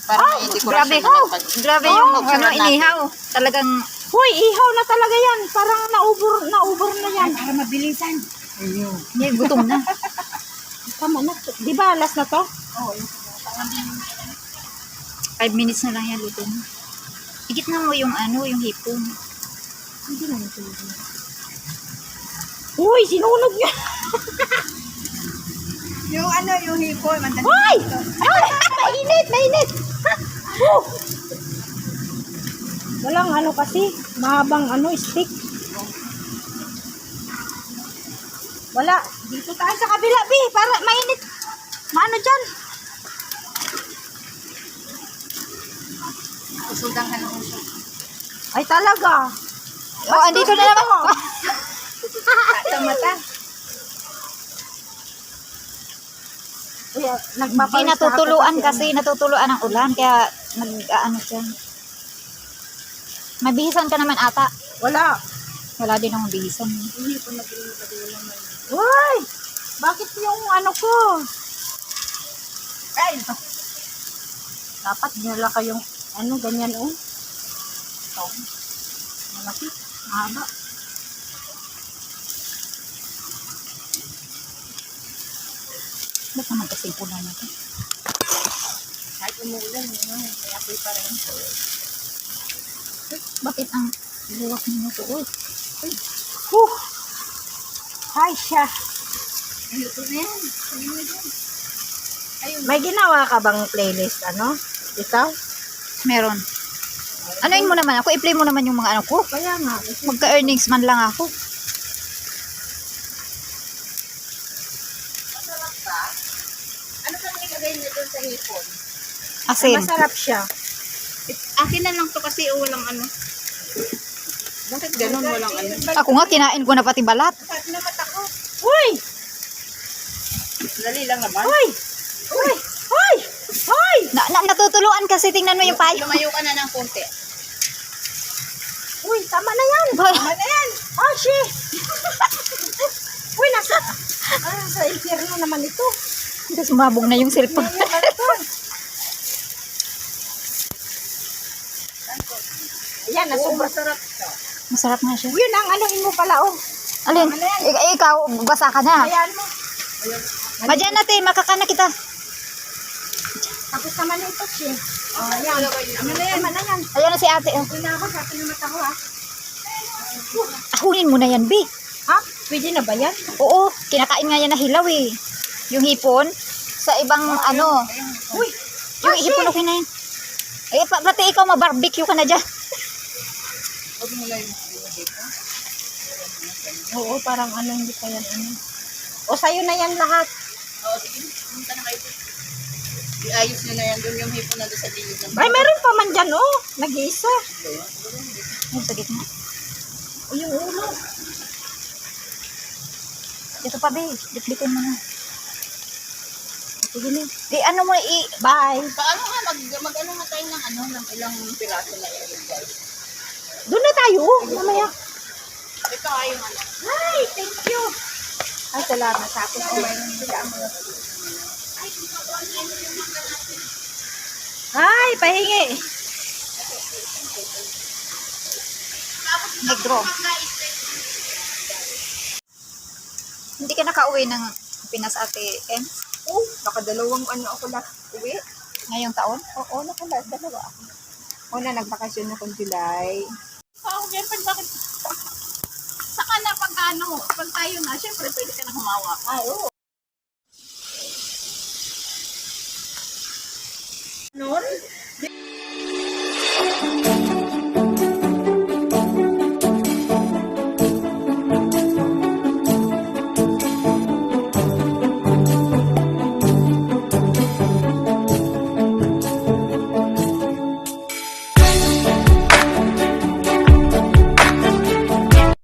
Para may dekorasyon naman pag... Grabe yung ano, inihaw. Talagang... Hoy, ihaw na talaga yan. Parang naubor na yan. Para mabilisan. Ayun. Hindi, gutom na. Tama na. Di ba, last na to? Oo, 5 minutes na lang yan, luto na. Higit na mo yung ano, yung hipon. Hindi na ito. Uy, sinunog niya. yung ano, yung hipon. Hoy! Ay! Mainit, mainit. Walang ano kasi, mahabang ano, stick. Wala. Dito tayo sa kabila, Bi, para mainit. Maano dyan? Usudang ka ng usod. Ay, talaga. Oh, andito na naman. Sa mata. Uy, Hindi nagpapalis natutuluan kasi, natutuluan ng ulan. Kaya nag-ano siya. Mabihisan ka naman ata. Wala. Wala din akong bihisan. Hindi ko naging kadulang. Uy! Bakit yung ano ko? Ay, Dapat dinala kayong ano, ganyan oh. Ito. Malaki. Mahaba. Ba't naman kasing ulan na ito? kahit umuulan, may apoy pa rin. Bakit ang buwak ninyo ito? Uy, Huh! Hi siya. Ayun, na yan. Ayun na dyan. Ayun. May ginawa ka bang playlist, ano? Ikaw? meron. Anuin mo naman ako, i-play mo naman yung mga ano ko. Kaya nga. Magka-earnings man lang ako. Ano ka nilagay niyo doon sa hipon? Asin. Masarap siya. Akin na lang to kasi walang ano. Bakit ganun walang ano? Ako nga, kinain ko na pati balat. Bakit na mata ko? Uy! Dali lang naman. Uy! Uy! Uy! Uy! Natutuluan kasi, tingnan mo yung payo. Lumayo ka na ng konti. Uy, tama na yan. Tama na yan. Oh, she! Uy, sa impyerno naman ito. Tapos sumabog na yung cellphone. Ayan, nasubra. Masarap to. Masarap nga siya. Yun ang anuhin mo pala, oh. Alin? Ikaw, basa ka na. Ayan mo. Madyan natin, makakana kita. Tapos naman ito, she. Oh, ayan. Ano na yan? Tama na yan. Ayan na si ate. Oh. Uy na ako, sa akin na mata ko, ha. Akunin mo na yan, B. Ha? Pwede na ba yan? Oo, kinakain nga yan na hilaw eh. Yung hipon, sa ibang ano. Uy! Yung hipon, okay na yan. Eh, pati ikaw, mabarbecue ka na dyan. Huwag mo lang yung hipon. Oo, parang ano, hindi pa yan, ano. O, sa'yo na yan lahat. Oo, sige. Punta na kayo. Iayos nyo na yan doon yung hipon na doon sa gilid ng Ay, meron pa man dyan, oh. Nag-iisa. Yung sa gitna. O, yung ulo. Ito pa, B. Bitbitin mo na. Sige na. Di, ano mo, Bye. Paano nga, mag-ano nga tayo ng ano, ng ilang piraso na yan, guys. Doon na tayo, mamaya. Ito ay yung ano. Hi, thank you. Ay, salamat sa akin. Oh, Hi, pahingi. negro. Hindi ka nakauwi ng Pinas, ate M? Oh, nakadalawang ano ako na uwi. Ngayong taon? Oo, nakadalawa ako. Una, nagbakasyon akong July. Oo, siyempre, bakit? Saka na pag ano, pag tayo na, siyempre pwede ka na humawa. Ay, oo.